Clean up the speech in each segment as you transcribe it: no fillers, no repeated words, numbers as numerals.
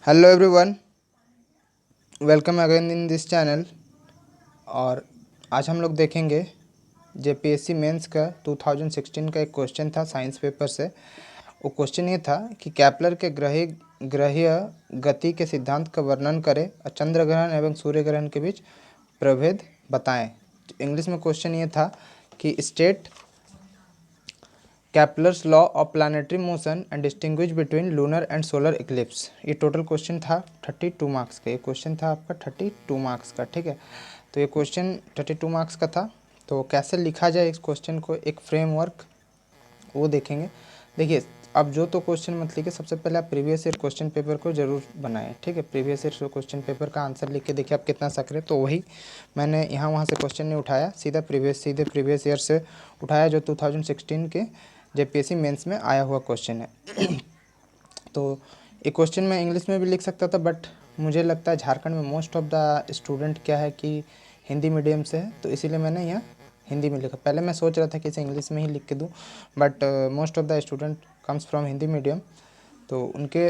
Hello everyone, welcome again in this channel. और आज हम लोग देखेंगे जेपीएससी मेंस का 2016 का एक क्वेश्चन था साइंस पेपर से। वो क्वेश्चन ये था कि कैप्लर के ग्रहीय गति के सिद्धांत का वर्णन करें और चंद्र ग्रहण एवं सूर्य ग्रहण के बीच प्रभेद बताएं। इंग्लिश में क्वेश्चन ये था कि state Kepler's law of planetary motion and distinguish between lunar and solar Eclipse. ये टोटल क्वेश्चन था 32 मार्क्स का। ये क्वेश्चन था आपका 32 मार्क्स का, ठीक है। तो ये क्वेश्चन 32 मार्क्स का था। तो कैसे लिखा जाए इस क्वेश्चन को, एक फ्रेमवर्क वो देखेंगे। देखिए, अब जो तो क्वेश्चन मत लिखिए, सबसे पहले आप प्रीवियस ईयर क्वेश्चन पेपर को जरूर बनाएं, ठीक है। प्रीवियस ईयर क्वेश्चन पेपर का आंसर लिख के देखिए आप कितना सकरे। तो वही मैंने यहाँ वहाँ से क्वेश्चन नहीं उठाया, सीधे प्रीवियस ईयर से उठाया जो 2016 के जेपीएससी मेंस में आया हुआ क्वेश्चन है। तो एक क्वेश्चन मैं इंग्लिश में भी लिख सकता था, बट मुझे लगता है झारखंड में मोस्ट ऑफ द स्टूडेंट क्या है कि हिंदी मीडियम से है, तो इसीलिए मैंने यहाँ हिंदी में लिखा। पहले मैं सोच रहा था कि इसे इंग्लिश में ही लिख के दूँ, but most of the student comes from Hindi medium, तो उनके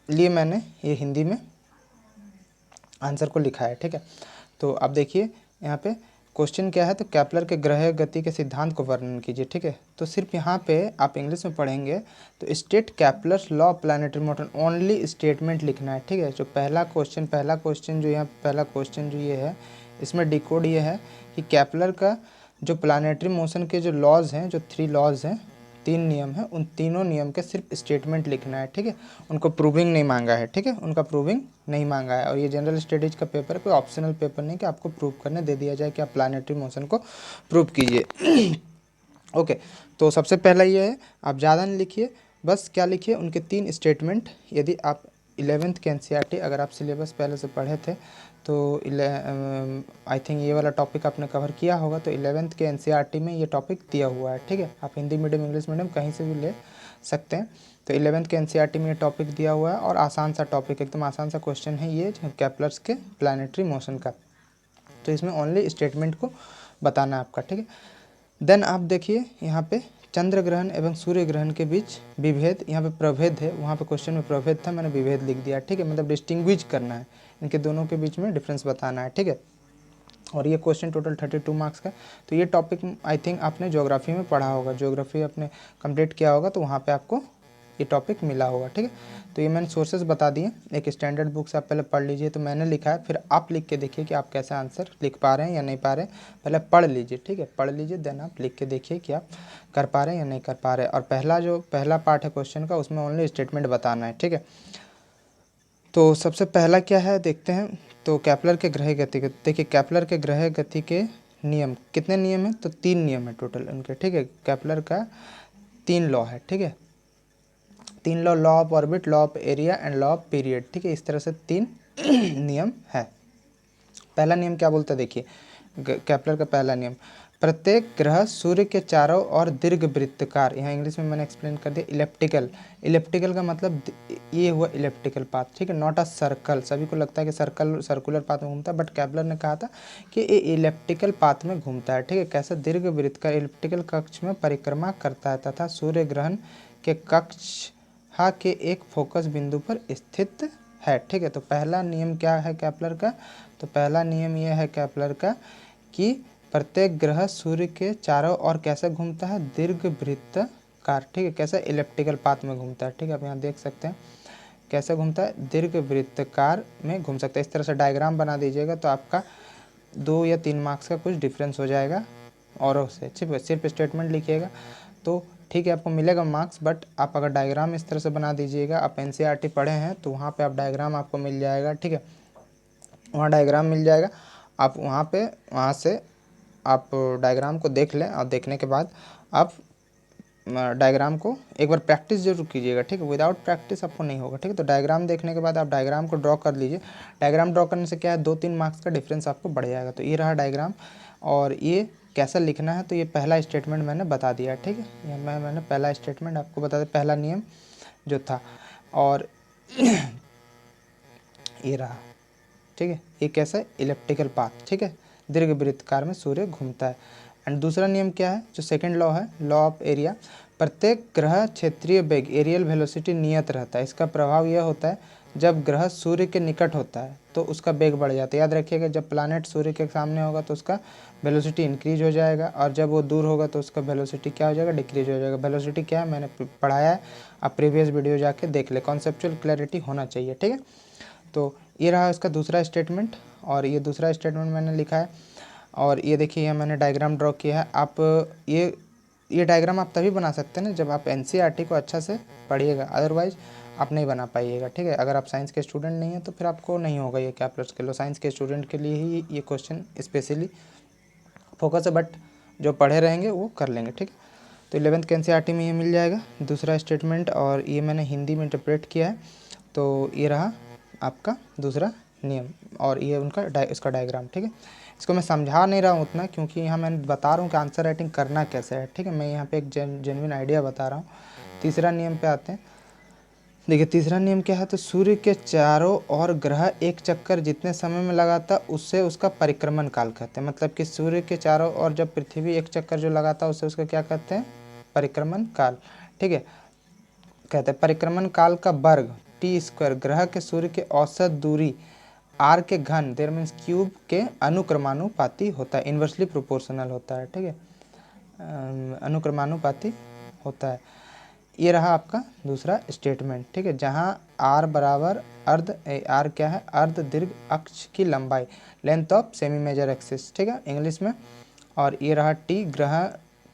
लिए मैंने ये हिंदी में आंसर को लिखा है, ठीक है। तो अब देखिए यहाँ पे क्वेश्चन क्या है, तो कैप्लर के ग्रह गति के सिद्धांत को वर्णन कीजिए, ठीक है। तो सिर्फ यहाँ पे आप इंग्लिश में पढ़ेंगे तो state Kepler's law of planetary motion, only statement लिखना है, ठीक है। जो पहला क्वेश्चन जो यहाँ पहला क्वेश्चन जो ये है, इसमें डिकोड ये है कि कैप्लर का जो प्लानिटरी मोशन के जो लॉज हैं, जो 3 लॉज हैं, 3 नियम है, उन तीनों नियम के सिर्फ स्टेटमेंट लिखना है, ठीक है। उनको प्रूविंग नहीं मांगा है, ठीक है, उनका प्रूविंग नहीं मांगा है। और ये जनरल स्टडीज का पेपर है, कोई ऑप्शनल पेपर नहीं कि आपको प्रूव करने दे दिया जाए कि आप प्लानिटरी मोशन को प्रूव कीजिए। ओके, तो सबसे पहला ये है, आप ज़्यादा नहीं लिखिए, बस क्या लिखिए, उनके 3 स्टेटमेंट। यदि आप 11th के एनसीईआरटी अगर आप सिलेबस पहले से पढ़े थे तो आई थिंक ये वाला टॉपिक आपने कवर किया होगा। तो 11th के एनसीईआरटी में ये टॉपिक दिया हुआ है, ठीक है। आप हिंदी मीडियम इंग्लिश मीडियम कहीं से भी ले सकते हैं। तो 11th के एनसीईआरटी में ये टॉपिक दिया हुआ है और आसान सा टॉपिक, एकदम आसान सा क्वेश्चन है ये कैप्लर्स के प्लानिटरी मोशन का। तो इसमें ओनली स्टेटमेंट को बताना है आपका, ठीक है। देन आप देखिए यहाँ पे चंद्र ग्रहण एवं सूर्य ग्रहण के बीच विभेद, यहाँ पे प्रभेद है, वहाँ पे क्वेश्चन में प्रभेद था, मैंने विभेद लिख दिया, ठीक है। मतलब डिस्टिंग्विश करना है, इनके दोनों के बीच में डिफरेंस बताना है, ठीक है। और ये क्वेश्चन टोटल 32 मार्क्स का। तो ये टॉपिक आई थिंक आपने ज्योग्राफी में पढ़ा होगा, ज्योग्राफी आपने कंप्लीट किया होगा, तो वहाँ पे आपको ये टॉपिक मिला होगा, ठीक है। तो ये मैंने सोर्सेज बता दिए, एक स्टैंडर्ड बुक से आप पहले पढ़ लीजिए। तो मैंने लिखा है, फिर आप लिख के देखिए कि आप कैसा आंसर लिख पा रहे हैं या नहीं पा रहे हैं। पहले पढ़ लीजिए, ठीक है, पढ़ लीजिए, देन आप लिख के देखिए कि आप कर पा रहे हैं या नहीं कर पा रहे हैं। और पहला पार्ट है क्वेश्चन का, उसमें ओनली स्टेटमेंट बताना है, ठीक है। तो सबसे पहला क्या है देखते हैं। तो कैप्लर के ग्रह गति के, देखिए कैप्लर के ग्रह गति के नियम कितने नियम हैं, तो 3 नियम है टोटल उनके, ठीक है। कैप्लर का 3 लॉ है, ठीक है। 3 law, law of orbit, law of area and law of period, ठीक है। इस तरह से 3 नियम है। पहला नियम क्या बोलता है, देखिए कैप्लर का पहला नियम, प्रत्येक ग्रह सूर्य के चारों ओर दीर्घ वृत्ताकार, यहाँ इंग्लिश में मैंने एक्सप्लेन कर दिया, इलेप्टिकल। इलेप्टिकल का मतलब ये हुआ इलेप्टिकल पाथ, ठीक है, नॉट अ सर्कल। सभी को लगता है कि सर्कुलर पाथ में घूमता है, बट कैप्लर ने कहा था कि ये इलेप्टिकल पाथ में घूमता है, ठीक है। कैसे, दीर्घ वृत्ताकार इलेप्टिकल कक्ष में परिक्रमा करता है तथा सूर्य ग्रहण के कक्ष के एक फोकस बिंदु पर स्थित है, ठीक है। तो पहला नियम क्या है कैप्लर का, तो पहला नियम यह है कैप्लर का कि प्रत्येक ग्रह सूर्य के चारों ओर कैसे घूमता है, दीर्घ वृत्ताकार, ठीक है। कैसे, इलेप्टिकल पाथ में घूमता है, ठीक है। आप यहाँ देख सकते हैं कैसे घूमता है, दीर्घ वृत्ताकार में घूम सकता है। इस तरह से डायग्राम बना दीजिएगा तो आपका 2 या 3 मार्क्स का कुछ डिफरेंस हो जाएगा औरों से, सिर्फ स्टेटमेंट लिखिएगा तो ठीक है, आपको मिलेगा मार्क्स। बट आप अगर डायग्राम इस तरह से बना दीजिएगा, आप एनसीईआरटी पढ़े हैं तो वहाँ पे आप डायग्राम आपको मिल जाएगा, ठीक है। वहाँ डायग्राम मिल जाएगा, आप वहाँ से आप डायग्राम को देख लें, और देखने के बाद आप डायग्राम को एक बार प्रैक्टिस जरूर कीजिएगा, ठीक है। विदाउट प्रैक्टिस आपको नहीं होगा, ठीक है। तो डायग्राम देखने के बाद आप डायग्राम को ड्रॉ कर लीजिए। डायग्राम ड्रॉ करने से क्या है, 2-3 मार्क्स का डिफरेंस आपको बढ़ जाएगा। तो ये रहा डायग्राम, और ये कैसा लिखना है, तो ये पहला स्टेटमेंट मैंने बता दिया, ठीक है। ये मैंने पहला स्टेटमेंट आपको बता दिया, पहला नियम जो था। और ये रहा, ठीक है, ये कैसा है, इलेप्टिकल पाथ, ठीक है, दीर्घ वृत्ताकार में सूर्य घूमता है। एंड दूसरा नियम क्या है, जो सेकंड लॉ है, लॉ ऑफ एरिया, प्रत्येक ग्रह क्षेत्रीय वेग, एरियल वेलोसिटी नियत रहता है। इसका प्रभाव यह होता है जब ग्रह सूर्य के निकट होता है तो उसका वेग बढ़ जाता है। याद रखिएगा, जब प्लैनेट सूर्य के सामने होगा तो उसका वेलोसिटी इंक्रीज हो जाएगा, और जब वो दूर होगा तो उसका वेलोसिटी क्या हो जाएगा, डिक्रीज हो जाएगा। वेलोसिटी क्या है मैंने पढ़ाया है, आप प्रीवियस वीडियो जाके देख ले, कॉन्सेप्चुअल क्लैरिटी होना चाहिए, ठीक है। तो ये रहा इसका दूसरा स्टेटमेंट, और ये दूसरा स्टेटमेंट मैंने लिखा है। और ये देखिए यहाँ मैंने डायग्राम ड्रॉ किया है। आप ये डायग्राम आप तभी बना सकते हैं ना जब आप एनसीईआरटी को अच्छा से पढ़िएगा, अदरवाइज आप नहीं बना पाइएगा, ठीक है। अगर आप साइंस के स्टूडेंट नहीं हैं तो फिर आपको नहीं होगा ये कैप्लर्स के लॉ। साइंस के स्टूडेंट के लिए ही ये क्वेश्चन स्पेशली फोकस है, बट जो पढ़े रहेंगे वो कर लेंगे, ठीक है। तो 11th के एनसीईआरटी में ये मिल जाएगा दूसरा स्टेटमेंट, और ये मैंने हिंदी में इंटरप्रेट किया है। तो ये रहा आपका दूसरा नियम, और ये उनका इसका डायग्राम, ठीक है। इसको मैं समझा नहीं रहा हूँ उतना, क्योंकि यहाँ मैं बता रहा हूँ कि आंसर राइटिंग करना कैसे है, ठीक है। मैं यहाँ पे एक जेन्युइन आइडिया बता रहा हूँ। तीसरा नियम पे आते हैं। देखिए तीसरा नियम क्या है, तो सूर्य के चारों ओर ग्रह एक चक्कर जितने समय में लगाता उससे उसका परिक्रमण काल कहते हैं। मतलब कि सूर्य के चारों ओर जब पृथ्वी एक चक्कर जो लगाता है उससे उसका क्या कहते हैं, परिक्रमण काल, ठीक है। कहते हैं परिक्रमण काल का वर्ग t² ग्रह के सूर्य के औसत दूरी r के घन देयर मीन्स क्यूब के अनुक्रमानुपाती होता है, इन्वर्सली प्रोपोर्शनल होता है, ठीक है, अनुक्रमानुपाती होता है। ये रहा आपका दूसरा स्टेटमेंट, ठीक है, जहाँ r बराबर r क्या है, अर्ध दीर्घ अक्ष की लंबाई, length of semi major axis, ठीक है इंग्लिश में। और ये रहा t ग्रह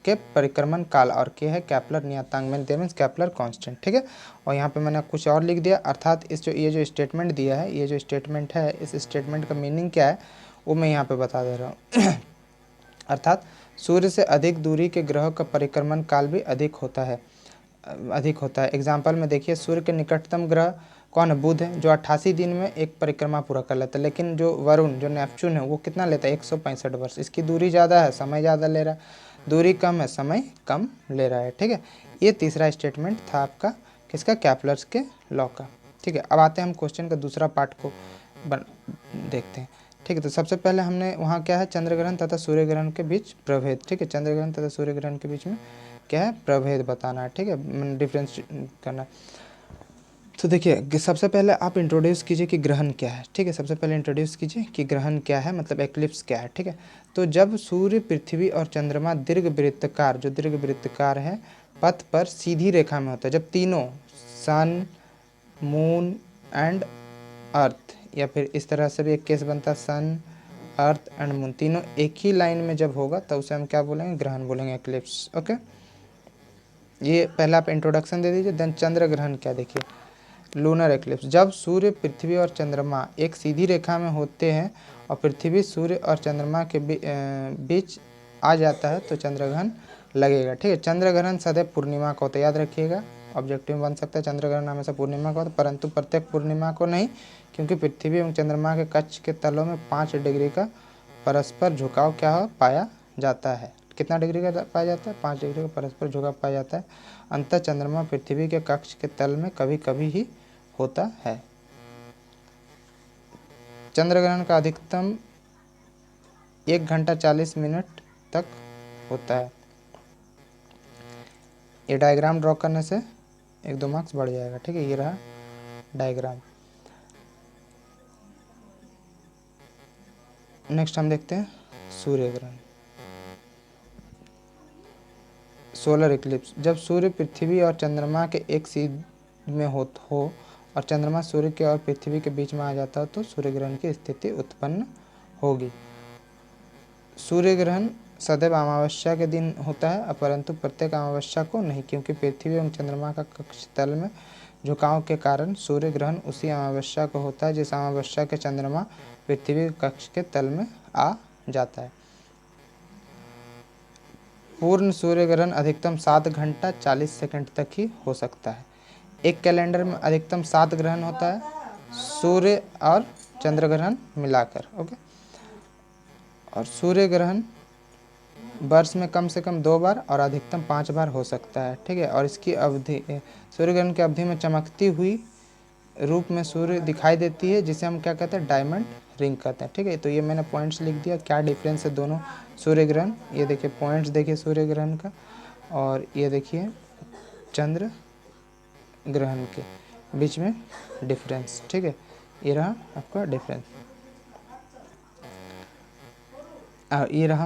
के परिक्रमण काल, और के है कैप्लर नियतांक में देयर मीन्स कैप्लर कांस्टेंट, ठीक है। और यहाँ पे मैंने कुछ और लिख दिया, अर्थात इस जो ये जो स्टेटमेंट दिया है, ये जो स्टेटमेंट है, इस स्टेटमेंट का मीनिंग क्या है वो मैं यहाँ पे बता दे रहा हूँ। अर्थात सूर्य से अधिक दूरी के ग्रहों का परिक्रमण काल भी अधिक होता है। एग्जाम्पल में देखिए, सूर्य के निकटतम ग्रह कौन है, बुध है, जो 88 दिन में एक परिक्रमा पूरा कर लेता है। लेकिन जो वरुण जो नेपच्यून है वो कितना लेता है, 165 वर्ष। इसकी दूरी ज़्यादा है, समय ज़्यादा ले रहा है, दूरी कम है, समय कम ले रहा है, ठीक है। ये तीसरा स्टेटमेंट था आपका किसका, कैप्लर्स के लॉ का, ठीक है। अब आते हैं हम क्वेश्चन का दूसरा पार्ट को देखते हैं, ठीक है। तो सबसे पहले हमने वहाँ क्या है, चंद्र ग्रहण तथा सूर्य ग्रहण के बीच प्रभेद, ठीक है। चंद्र ग्रहण तथा सूर्य ग्रहण के बीच में क्या है, प्रभेद बताना है, ठीक है, डिफरेंस करना। तो देखिए सबसे पहले आप इंट्रोड्यूस कीजिए कि ग्रहण क्या है, ठीक है। सबसे पहले इंट्रोड्यूस कीजिए कि ग्रहण क्या है, मतलब एक्लिप्स क्या है, ठीक है। तो जब सूर्य, पृथ्वी और चंद्रमा दीर्घ वृत्ताकार, जो दीर्घ वृत्ताकार है, पथ पर सीधी रेखा में होता है, जब तीनों सन, मून एंड अर्थ, या फिर इस तरह से भी एक केस बनता है, सन, अर्थ एंड मून तीनों एक ही लाइन में जब होगा तो उसे हम क्या बोलेंगे, ग्रहण बोलेंगे, एक्लिप्स, ओके। ये पहला आप इंट्रोडक्शन दे दीजिए। देन चंद्र ग्रहण क्या, देखिए लूनर एक्लिप्स, जब सूर्य, पृथ्वी और चंद्रमा एक सीधी रेखा में होते हैं और पृथ्वी सूर्य और चंद्रमा के बीच आ जाता है तो चंद्रग्रहण लगेगा, ठीक है। चंद्रग्रहण सदैव पूर्णिमा को होता है, याद रखिएगा, ऑब्जेक्टिव में बन सकता है। चंद्रग्रहण हमेशा पूर्णिमा को होता है, परंतु प्रत्येक पूर्णिमा को नहीं, क्योंकि पृथ्वी एवं चंद्रमा के कक्ष के तलों में 5 डिग्री का परस्पर झुकाव क्या हो पाया जाता है। कितना डिग्री का पाया जाता है, 5 डिग्री का परस्पर झुकाव पाया जाता है। अंततः चंद्रमा पृथ्वी के कक्ष के तल में कभी कभी ही होता है। चंद्रग्रहण का अधिकतम 1 घंटा 40 मिनट तक होता है। ये डायग्राम ड्रॉ करने से 1-2 मार्क्स बढ़ जाएगा, ठीक है। ये रहा डायग्राम। नेक्स्ट हम देखते हैं सूर्य ग्रहण, सोलर इक्लिप्स, जब सूर्य, पृथ्वी और चंद्रमा के एक सीध में हो और चंद्रमा सूर्य के और पृथ्वी के बीच में आ जाता है तो सूर्य ग्रहण की स्थिति उत्पन्न होगी। सूर्य ग्रहण सदैव अमावस्या के दिन होता है, परंतु प्रत्येक अमावस्या को नहीं, क्योंकि पृथ्वी एवं चंद्रमा का कक्ष तल में झुकाव के कारण सूर्य ग्रहण उसी अमावस्या को होता है जिस अमावस्या के चंद्रमा पृथ्वी के कक्ष के तल में आ जाता है। पूर्ण सूर्य ग्रहण अधिकतम 7 घंटा 40 सेकंड तक ही हो सकता है। एक कैलेंडर में अधिकतम 7 ग्रहण होता है, सूर्य और चंद्र ग्रहण मिलाकर, ओके। और सूर्य ग्रहण वर्ष में कम से कम 2 बार और अधिकतम 5 बार हो सकता है, ठीक है। और इसकी अवधि, सूर्य ग्रहण की अवधि में चमकती हुई रूप में सूर्य दिखाई देती है, जिसे हम क्या कहते हैं, डायमंड रिंग कहते हैं, ठीक है। तो ये मैंने पॉइंट्स लिख दिया, क्या डिफरेंस है दोनों सूर्य ग्रहण, ये देखिए पॉइंट्स देखिए सूर्य ग्रहण का, और ये देखिए चंद्र ग्रहण के, बीच में डिफरेंस, ठीक है। ये रहा आपका डिफरेंस। ये रहा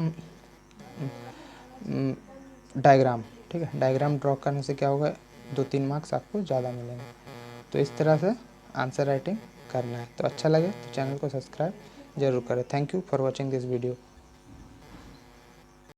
डायग्राम, ठीक है। डायग्राम ड्रॉ करने से क्या होगा, 2-3 मार्क्स आपको ज़्यादा मिलेंगे। तो इस तरह से आंसर राइटिंग करना है। तो अच्छा लगे तो चैनल को सब्सक्राइब जरूर करें। Thank you for watching this video.